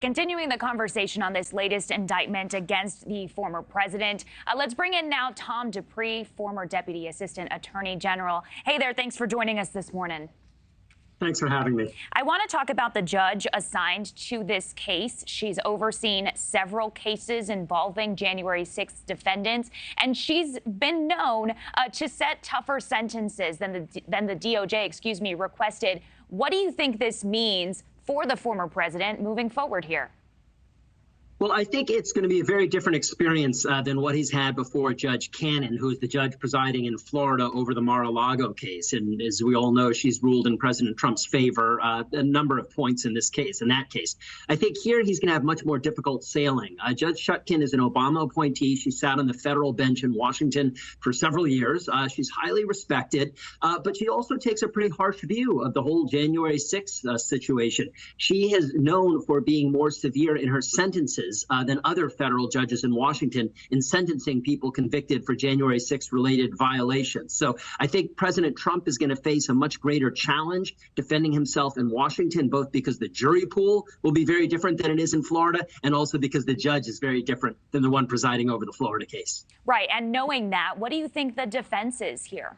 Continuing the conversation on this latest indictment against the former president, let's bring in now Tom Dupree, former Deputy Assistant Attorney General. Hey there, thanks for joining us this morning. Thanks for having me. I want to talk about the judge assigned to this case. She's overseen several cases involving January 6th defendants, and she's been known to set tougher sentences than the DOJ, requested. What do you think this means for the former president moving forward here? Well, I think it's going to be a very different experience than what he's had before Judge Cannon, who's the judge presiding in Florida over the Mar-a-Lago case. And as we all know, she's ruled in President Trump's favor a number of points in that case. I think here he's going to have much more difficult sailing. Judge Chutkan is an Obama appointee. She sat on the federal bench in Washington for several years. She's highly respected, but she also takes a pretty harsh view of the whole January 6th situation. She is known for being more severe in her sentences than other federal judges in Washington in sentencing people convicted for January 6th related violations. So I think President Trump is going to face a much greater challenge defending himself in Washington, both because the jury pool will be very different than it is in Florida, and also because the judge is very different than the one presiding over the Florida case. Right. And knowing that, what do you think the defense is here?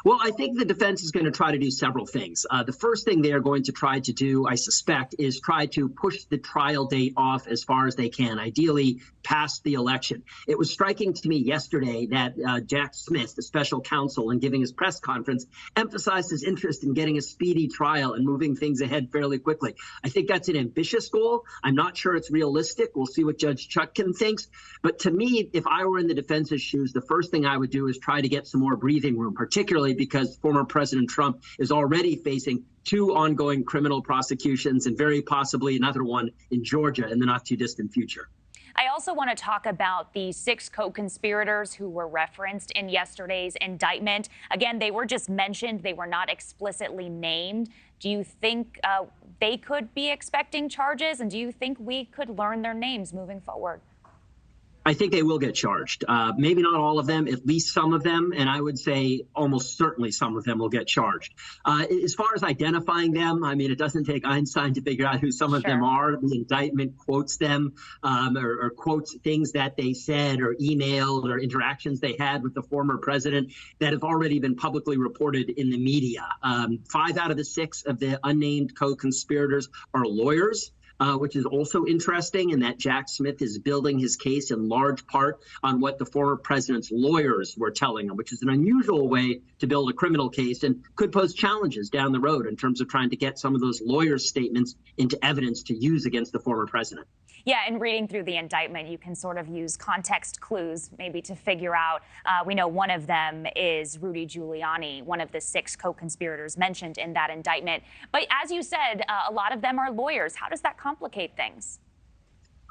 Well, I think the defense is going to try to do several things. The first thing they are going to try to do, I suspect, is try to push the trial date off as far as they can, ideally past the election. It was striking to me yesterday that Jack Smith, the special counsel, in giving his press conference, emphasized his interest in getting a speedy trial and moving things ahead fairly quickly. I think that's an ambitious goal. I'm not sure it's realistic. We'll see what Judge Chutkan thinks. But to me, if I were in the defense's shoes, the first thing I would do is try to get some more breathing room, particularly because former President Trump is already facing 2 ongoing criminal prosecutions and very possibly another one in Georgia in the not too distant future. I also want to talk about the 6 co-conspirators who were referenced in yesterday's indictment. Again, they were just mentioned. They were not explicitly named. Do you think they could be expecting charges? And do you think we could learn their names moving forward? I think they will get charged. Maybe not all of them, at least some of them. And I would say almost certainly some of them will get charged. As far as identifying them, I mean, it doesn't take Einstein to figure out who some of them are. The indictment quotes them or quotes things that they said or emailed or interactions they had with the former president that have already been publicly reported in the media. 5 out of the 6 of the unnamed co-conspirators are lawyers. Which is also interesting in that Jack Smith is building his case in large part on what the former president's lawyers were telling him, which is an unusual way to build a criminal case and could pose challenges down the road in terms of trying to get some of those lawyers' statements into evidence to use against the former president. Yeah, and reading through the indictment, you can sort of use context clues maybe to figure out. We know one of them is Rudy Giuliani, one of the 6 co-conspirators mentioned in that indictment. But as you said, a lot of them are lawyers. How does that complicate things?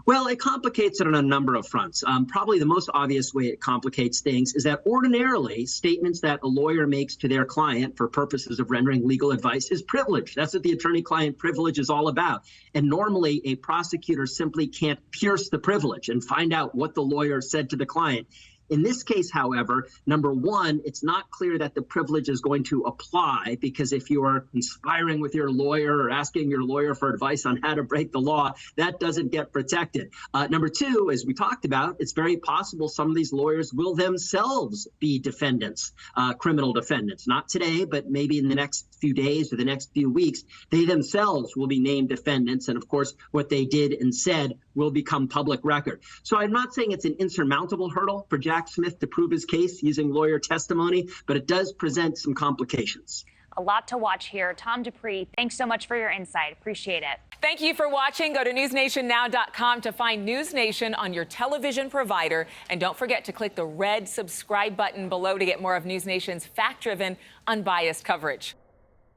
Well, it complicates it on a number of fronts. Probably the most obvious way it complicates things is that ordinarily statements that a lawyer makes to their client for purposes of rendering legal advice is privilege. That's what the attorney-client privilege is all about. And normally a prosecutor simply can't pierce the privilege and find out what the lawyer said to the client. In this case, however, number one, it's not clear that the privilege is going to apply, because if you are conspiring with your lawyer or asking your lawyer for advice on how to break the law, that doesn't get protected. Number two, as we talked about, it's very possible some of these lawyers will themselves be defendants, criminal defendants. Not today, but maybe in the next few days or the next few weeks, they themselves will be named defendants. And of course, what they did and said will become public record. So I'm not saying it's an insurmountable hurdle for Jack Smith to prove his case using lawyer testimony, but it does present some complications. A lot to watch here. Tom Dupree, thanks so much for your insight. Appreciate it. Thank you for watching. Go to newsnationnow.com to find NewsNation on your television provider. And don't forget to click the red subscribe button below to get more of NewsNation's fact-driven, unbiased coverage.